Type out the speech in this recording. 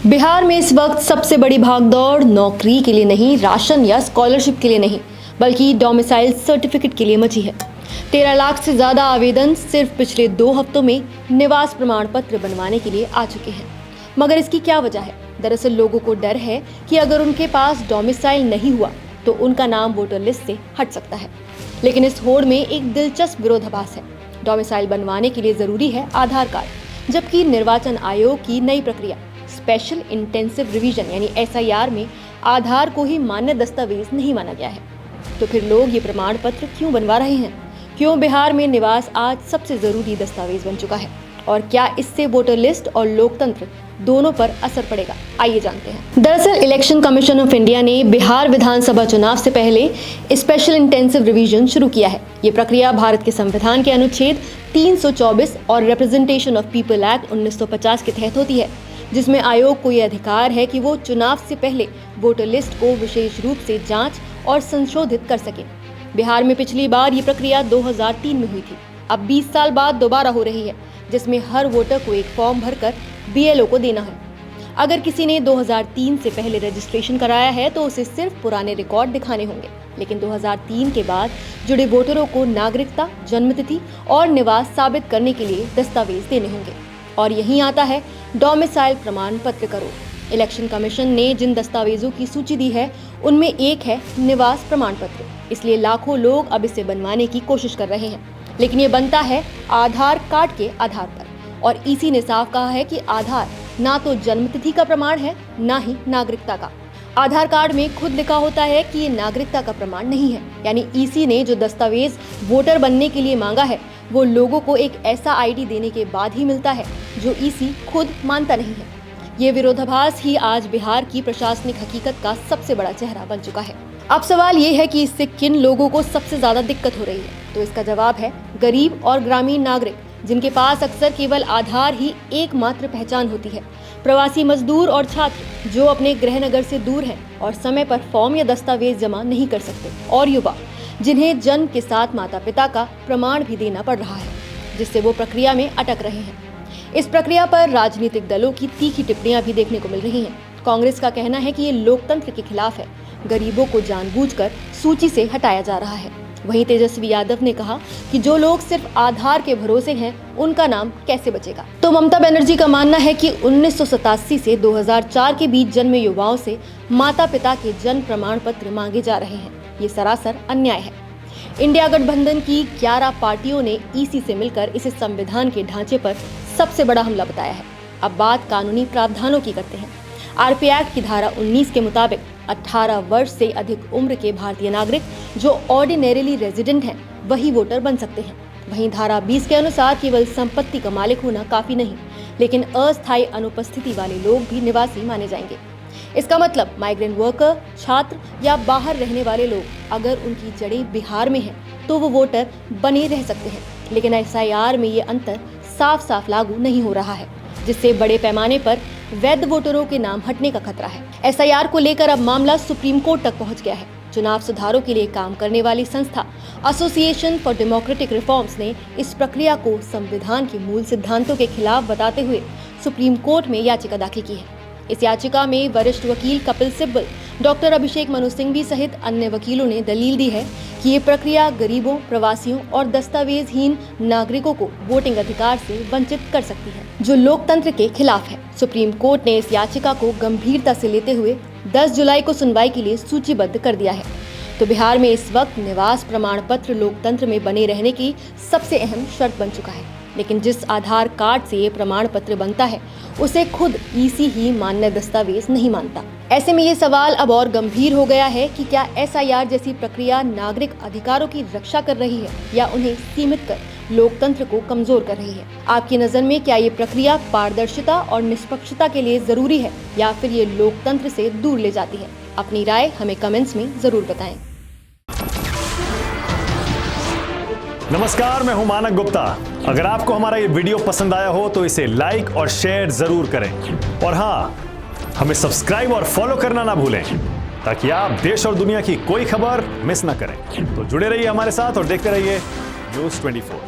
बिहार में इस वक्त सबसे बड़ी भागदौड़ नौकरी के लिए नहीं, राशन या स्कॉलरशिप के लिए नहीं, बल्कि डोमिसाइल सर्टिफिकेट के लिए मची है। 13 लाख से ज्यादा आवेदन सिर्फ पिछले 2 हफ्तों में निवास प्रमाण पत्र बनवाने के लिए आ चुके हैं। मगर इसकी क्या वजह है? दरअसल लोगों को डर है कि अगर उनके पास डोमिसाइल नहीं हुआ तो उनका नाम वोटर लिस्ट से हट सकता है। लेकिन इस होड़ में एक दिलचस्प विरोधाभास है। डोमिसाइल बनवाने के लिए जरूरी है आधार कार्ड, जबकि निर्वाचन आयोग की नई प्रक्रिया स्पेशल इंटेंसिव रिवीजन यानी SIR में आधार को ही मान्य दस्तावेज नहीं माना गया है। तो फिर लोग ये प्रमाण पत्र क्यों बनवा रहे हैं? क्यों बिहार में निवास आज सबसे जरूरी दस्तावेज बन चुका है? और क्या इससे वोटर लिस्ट और लोकतंत्र दोनों पर असर पड़ेगा? आइए जानते हैं। दरअसल इलेक्शन कमीशन ऑफ इंडिया ने बिहार विधानसभा चुनाव से पहले स्पेशल इंटेंसिव रिवीजन शुरू किया है। ये प्रक्रिया भारत के संविधान के अनुच्छेद 324 और रिप्रेजेंटेशन ऑफ पीपल एक्ट 1950 के तहत होती है, जिसमें आयोग को यह अधिकार है कि वो चुनाव से पहले वोटर लिस्ट को विशेष रूप से जांच और संशोधित कर सके। बिहार में पिछली बार ये प्रक्रिया 2003 में हुई थी। अब 20 साल बाद दोबारा हो रही है, जिसमें हर वोटर को एक फॉर्म भरकर BLO को देना है। अगर किसी ने 2003 से पहले रजिस्ट्रेशन कराया है तो उसे सिर्फ पुराने रिकॉर्ड दिखाने होंगे, लेकिन 2003 के बाद जुड़े वोटरों को नागरिकता, जन्मतिथि और निवास साबित करने के लिए दस्तावेज देने होंगे। और यहीं आता है डोमिसाइल प्रमाण पत्र करो। इलेक्शन कमीशन ने जिन दस्तावेजों की सूची दी है उनमें एक है निवास प्रमाण पत्र। इसलिए लाखों लोग अब इसे बनवाने की कोशिश कर रहे हैं, लेकिन ये बनता है आधार कार्ड के आधार पर। और EC ने साफ कहा है कि आधार ना तो जन्मतिथि का प्रमाण है, ना ही नागरिकता का। आधार कार्ड में खुद लिखा होता है कि ये नागरिकता का प्रमाण नहीं है। यानी EC ने जो दस्तावेज वोटर बनने के लिए मांगा है वो लोगों को एक ऐसा ID देने के बाद ही मिलता है जो EC खुद मानता नहीं है। ये विरोधाभास ही आज बिहार की प्रशासनिक हकीकत का सबसे बड़ा चेहरा बन चुका है। अब सवाल ये है कि इससे किन लोगों को सबसे ज्यादा दिक्कत हो रही है? तो इसका जवाब है गरीब और ग्रामीण नागरिक, जिनके पास अक्सर केवल आधार ही एकमात्र पहचान होती है। प्रवासी मजदूर और छात्र जो अपने गृहनगर से दूर हैं और समय पर फॉर्म या दस्तावेज जमा नहीं कर सकते, और युवा जिन्हें जन्म के साथ माता पिता का प्रमाण भी देना पड़ रहा है, जिससे वो प्रक्रिया में अटक रहे हैं। इस प्रक्रिया पर राजनीतिक दलों की तीखी टिप्पणियां भी देखने को मिल रही हैं। कांग्रेस का कहना है कि ये लोकतंत्र के खिलाफ है, गरीबों को जानबूझकर सूची से हटाया जा रहा है। वहीं तेजस्वी यादव ने कहा कि जो लोग सिर्फ आधार के भरोसे हैं उनका नाम कैसे बचेगा। तो ममता बनर्जी का मानना है कि 1987 से 2004 के बीच जन्मे युवाओं से माता पिता के जन्म प्रमाण पत्र मांगे जा रहे हैं। ये सरासर अन्याय है। इंडिया गठबंधन की 11 पार्टियों ने EC से मिलकर इसे संविधान के ढांचे पर सबसे बड़ा हमला बताया है। अब बात कानूनी प्रावधानों की करते हैं। RP एक्ट की धारा 19 के मुताबिक 18 वर्ष से अधिक उम्र के भारतीय नागरिक जो ऑर्डिनरीली रेजिडेंट हैं वही वोटर बन सकते हैं। वहीं धारा 20 के अनुसार केवल संपत्ति का मालिक होना काफी नहीं, लेकिन अस्थायी अनुपस्थिति वाले लोग भी निवासी माने जाएंगे। इसका मतलब माइग्रेंट वर्कर, छात्र या बाहर रहने वाले लोग अगर उनकी जड़ें बिहार में हैं तो वो वोटर बने रह सकते हैं। लेकिन SIR में ये अंतर साफ साफ लागू नहीं हो रहा है, जिससे बड़े पैमाने पर वैध वोटरों के नाम हटने का खतरा है। SIR को लेकर अब मामला सुप्रीम कोर्ट तक पहुंच गया है। चुनाव सुधारों के लिए काम करने वाली संस्था एसोसिएशन फॉर डेमोक्रेटिक रिफॉर्म्स ने इस प्रक्रिया को संविधान के मूल सिद्धांतों के खिलाफ बताते हुए सुप्रीम कोर्ट में याचिका दाखिल की है। इस याचिका में वरिष्ठ वकील कपिल सिब्बल, डॉक्टर अभिषेक मनु सिंघवी सहित अन्य वकीलों ने दलील दी है कि ये प्रक्रिया गरीबों, प्रवासियों और दस्तावेजहीन नागरिकों को वोटिंग अधिकार से वंचित कर सकती है, जो लोकतंत्र के खिलाफ है। सुप्रीम कोर्ट ने इस याचिका को गंभीरता से लेते हुए 10 जुलाई को सुनवाई के लिए सूचीबद्ध कर दिया है। तो बिहार में इस वक्त निवास प्रमाण पत्र लोकतंत्र में बने रहने की सबसे अहम शर्त बन चुका है। लेकिन जिस आधार कार्ड से ये प्रमाण पत्र बनता है उसे खुद EC ही मान्य दस्तावेज नहीं मानता। ऐसे में ये सवाल अब और गंभीर हो गया है कि क्या SIR जैसी प्रक्रिया नागरिक अधिकारों की रक्षा कर रही है या उन्हें सीमित कर लोकतंत्र को कमजोर कर रही है? आपकी नजर में क्या ये प्रक्रिया पारदर्शिता और निष्पक्षता के लिए जरूरी है या फिर ये लोकतंत्र से दूर ले जाती है? अपनी राय हमें कमेंट्स में जरूर बताएं। नमस्कार, मैं हूं मानक गुप्ता। अगर आपको हमारा ये वीडियो पसंद आया हो तो इसे लाइक और शेयर जरूर करें, और हाँ, हमें सब्सक्राइब और फॉलो करना ना भूलें ताकि आप देश और दुनिया की कोई खबर मिस ना करें। तो जुड़े रहिए हमारे साथ और देखते रहिए News 24।